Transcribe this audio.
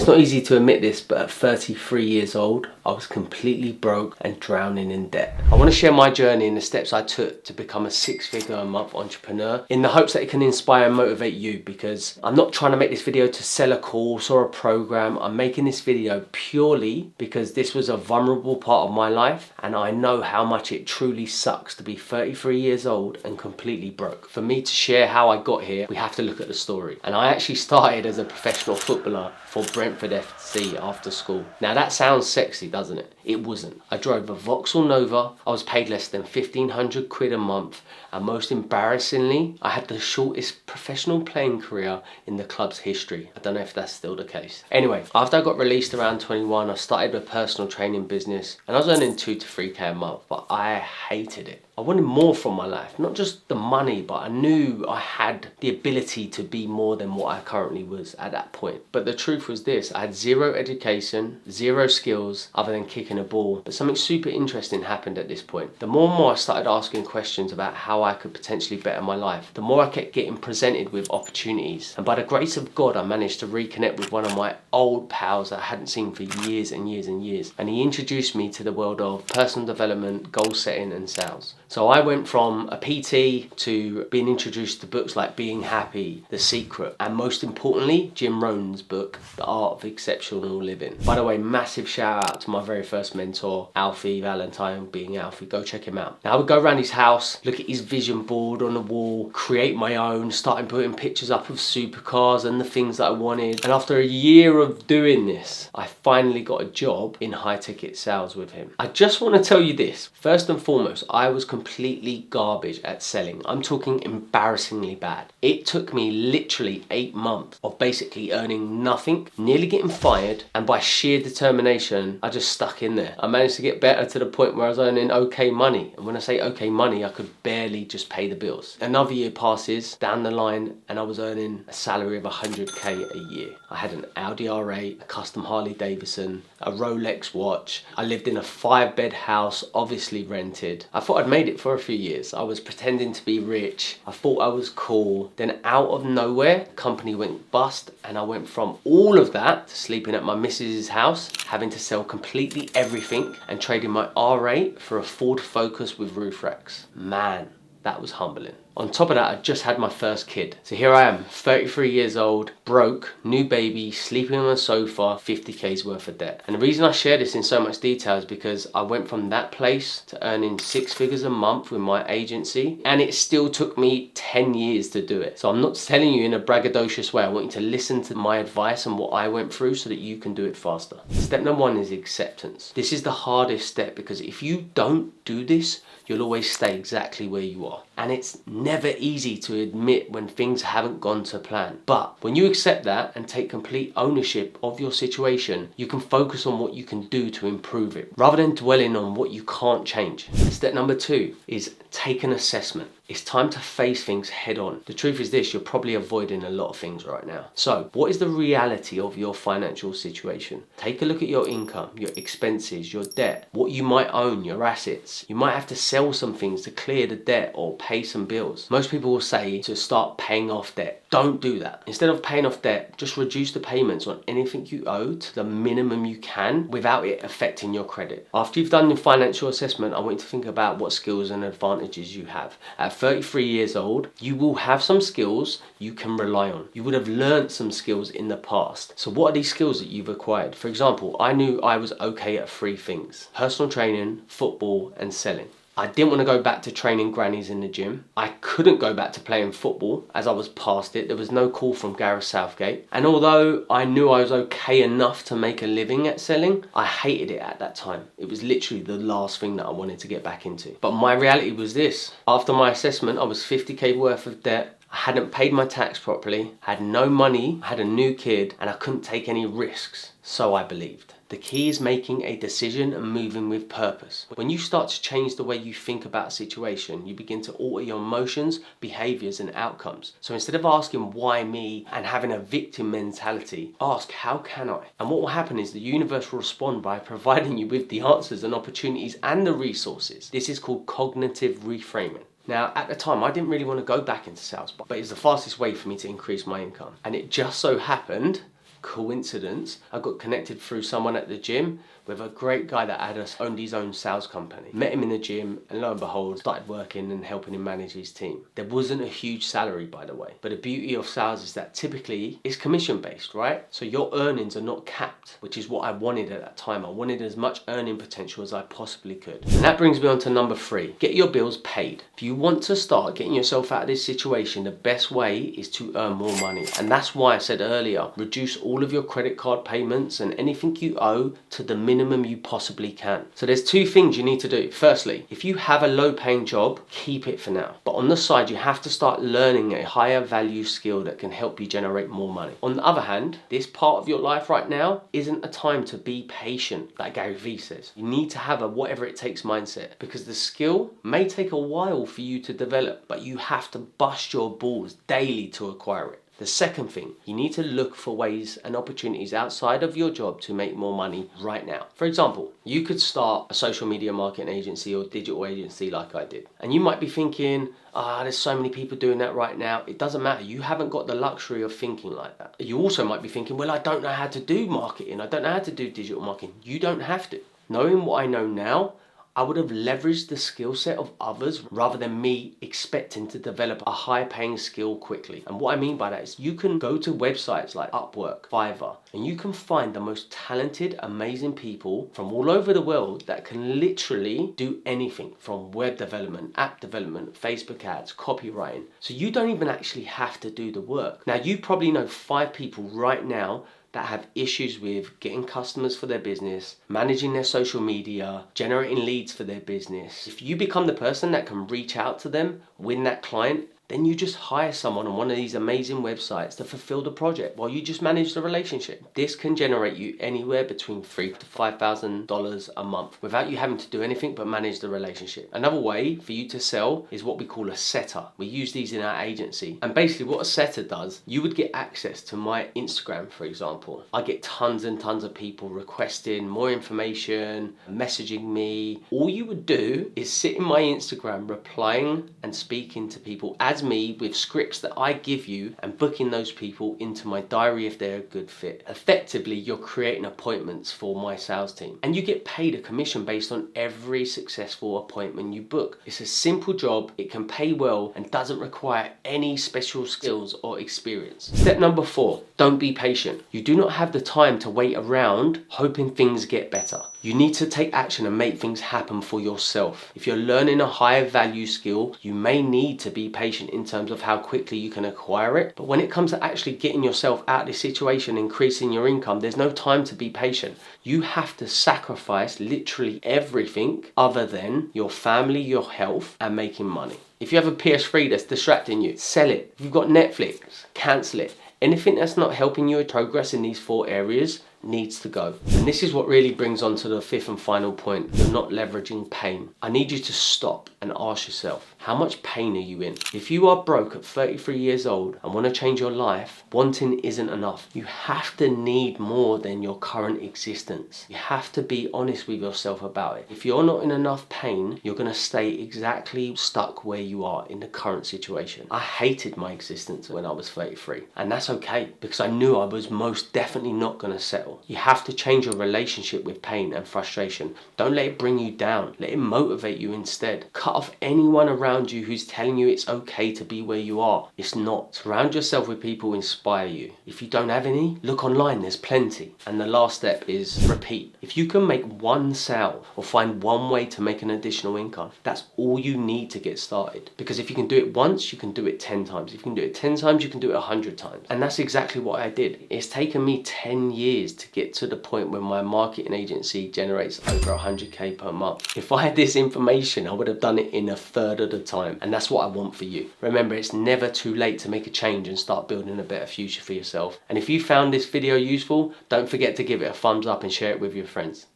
It's not easy to admit this, but at 33 years old, I was completely broke and drowning in debt. I want to share my journey and the steps I took to become a six-figure a month entrepreneur in the hopes that it can inspire and motivate you, because I'm not trying to make this video to sell a course or a program. I'm making this video purely because this was a vulnerable part of my life, and I know how much it truly sucks to be 33 years old and completely broke. For me to share how I got here, we have to look at the story. And I actually started as a professional footballer for Brentford FC after school. Now that sounds sexy, doesn't it? It wasn't. I drove a Vauxhall Nova. I was paid less than 1,500 quid a month, and most embarrassingly, I had the shortest professional playing career in the club's history. I don't know if that's still the case. Anyway, after I got released around 21, I started a personal training business, and I was earning 2 to 3k a month, but I hated it. I wanted more from my life, not just the money, but I knew I had the ability to be more than what I currently was at that point. But the truth was this: I had zero education, zero skills other than kicking a ball. But something super interesting happened at this point. The more and more I started asking questions about how I could potentially better my life, the more I kept getting presented with opportunities. And by the grace of God, I managed to reconnect with one of my old pals that I hadn't seen for years and years and years. And he introduced me to the world of personal development, goal setting and sales. So I went from a PT to being introduced to books like Being Happy, The Secret, and most importantly, Jim Rohn's book, The Art of Exceptional Living. By the way, massive shout out to my very first mentor, Alfie Valentine, being Alfie. Go check him out. Now I would go around his house, look at his vision board on the wall, create my own, starting putting pictures up of supercars and the things that I wanted. And after a year of doing this, I finally got a job in high ticket sales with him. I just want to tell you this. First and foremost, I was completely garbage at selling. I'm talking embarrassingly bad. It took me literally 8 months of basically earning nothing, nearly getting fired, and by sheer determination, I just stuck in there. I managed to get better to the point where I was earning okay money. And when I say okay money, I could barely just pay the bills. Another year passes down the line and I was earning a salary of 100k a year. I had an Audi R8, a custom Harley Davidson, a Rolex watch. I lived in a 5-bed house, obviously rented. I thought I'd made it for a few years. I was pretending to be rich. I thought I was cool. Then out of nowhere, the company went bust, and I went from all of that to sleeping at my missus's house, having to sell completely everything and trading my R8 for a Ford Focus with roof racks. Man, that was humbling. On top of that, I just had my first kid. So here I am, 33 years old, broke, new baby, sleeping on a sofa, 50k's worth of debt. And the reason I share this in so much detail is because I went from that place to earning 6 figures a month with my agency, and it still took me 10 years to do it. So I'm not telling you in a braggadocious way. I want you to listen to my advice and what I went through so that you can do it faster. Step number 1 is acceptance. This is the hardest step, because if you don't do this, you'll always stay exactly where you are. And it's never easy to admit when things haven't gone to plan. But when you accept that and take complete ownership of your situation, you can focus on what you can do to improve it, rather than dwelling on what you can't change. Step number 2 is take an assessment. It's time to face things head on. The truth is this: you're probably avoiding a lot of things right now. So what is the reality of your financial situation? Take a look at your income, your expenses, your debt, what you might own, your assets. You might have to sell some things to clear the debt or pay some bills. Most people will say to start paying off debt. Don't do that. Instead of paying off debt, just reduce the payments on anything you owe to the minimum you can without it affecting your credit. After you've done your financial assessment, I want you to think about what skills and advantages you have. At 33 years old, you will have some skills you can rely on. You would have learned some skills in the past. So what are these skills that you've acquired? For example, I knew I was okay at 3 things: personal training, football, and selling. I didn't want to go back to training grannies in the gym. I couldn't go back to playing football as I was past it. There was no call from Gareth Southgate. And although I knew I was okay enough to make a living at selling, I hated it at that time. It was literally the last thing that I wanted to get back into. But my reality was this: after my assessment, I was 50k worth of debt. I hadn't paid my tax properly, had no money, I had a new kid, and I couldn't take any risks. So I believed. The key is making a decision and moving with purpose. When you start to change the way you think about a situation, you begin to alter your emotions, behaviors, and outcomes. So instead of asking why me and having a victim mentality, ask how can I? And what will happen is the universe will respond by providing you with the answers and opportunities and the resources. This is called cognitive reframing. Now, at the time, I didn't really want to go back into sales, but it was the fastest way for me to increase my income. And it just so happened coincidence, I got connected through someone at the gym with a great guy that had owned his own sales company. Met him in the gym, and lo and behold, started working and helping him manage his team. There wasn't a huge salary, by the way, but the beauty of sales is that typically it's commission based, right? So your earnings are not capped, which is what I wanted at that time. I wanted as much earning potential as I possibly could. And that brings me on to number 3. Get your bills paid. If you want to start getting yourself out of this situation, the best way is to earn more money. And that's why I said earlier, reduce all of your credit card payments and anything you owe to the minimum you possibly can. So there's 2 things you need to do. Firstly, if you have a low paying job, keep it for now. But on the side, you have to start learning a higher value skill that can help you generate more money. On the other hand, this part of your life right now isn't a time to be patient, like Gary Vee says. You need to have a whatever it takes mindset, because the skill may take a while for you to develop, but you have to bust your balls daily to acquire it. The second thing, you need to look for ways and opportunities outside of your job to make more money right now. For example, you could start a social media marketing agency or digital agency like I did. And you might be thinking, there's so many people doing that right now. It doesn't matter. You haven't got the luxury of thinking like that. You also might be thinking, well, I don't know how to do marketing. I don't know how to do digital marketing. You don't have to. Knowing what I know now, I would have leveraged the skill set of others rather than me expecting to develop a high paying skill quickly. And what I mean by that is you can go to websites like Upwork, Fiverr, and you can find the most talented, amazing people from all over the world that can literally do anything from web development, app development, Facebook ads, copywriting. So you don't even actually have to do the work. Now, you probably know 5 people right now that have issues with getting customers for their business, managing their social media, generating leads for their business. If you become the person that can reach out to them, win that client, then you just hire someone on one of these amazing websites to fulfill the project while you just manage the relationship. This can generate you anywhere between $3,000 to $5,000 a month without you having to do anything but manage the relationship. Another way for you to sell is what we call a setter. We use these in our agency. And basically what a setter does, you would get access to my Instagram, for example. I get tons and tons of people requesting more information, messaging me. All you would do is sit in my Instagram replying and speaking to people as me with scripts that I give you and booking those people into my diary if they're a good fit. Effectively, you're creating appointments for my sales team, and you get paid a commission based on every successful appointment you book. It's a simple job, it can pay well, and doesn't require any special skills or experience. Step number 4, don't be patient. You do not have the time to wait around hoping things get better. You need to take action and make things happen for yourself. If you're learning a higher value skill, you may need to be patient in terms of how quickly you can acquire it. But when it comes to actually getting yourself out of this situation, increasing your income, there's no time to be patient. You have to sacrifice literally everything other than your family, your health, and making money. If you have a PS3 that's distracting you, sell it. If you've got Netflix, cancel it. Anything that's not helping you progress in these 4 areas needs to go. And this is what really brings on to the 5th and final point. You're not leveraging pain. I need you to stop and ask yourself, how much pain are you in? If you are broke at 33 years old and want to change your life, wanting isn't enough. You have to need more than your current existence. You have to be honest with yourself about it. If you're not in enough pain, you're going to stay exactly stuck where you are in the current situation. I hated my existence when I was 33, and that's okay, because I knew I was most definitely not going to settle. You have to change your relationship with pain and frustration. Don't let it bring you down. Let it motivate you instead. Cut off anyone around you who's telling you it's okay to be where you are. It's not. Surround yourself with people who inspire you. If you don't have any, look online, there's plenty. And the last step is repeat. If you can make one sale or find one way to make an additional income, that's all you need to get started. Because if you can do it once, you can do it 10 times. If you can do it 10 times, you can do it 100 times. And that's exactly what I did. It's taken me 10 years to get to the point where my marketing agency generates over 100k per month. If I had this information, I would have done it in a third of the time. And that's what I want for you. Remember, it's never too late to make a change and start building a better future for yourself. And if you found this video useful, don't forget to give it a thumbs up and share it with your friends.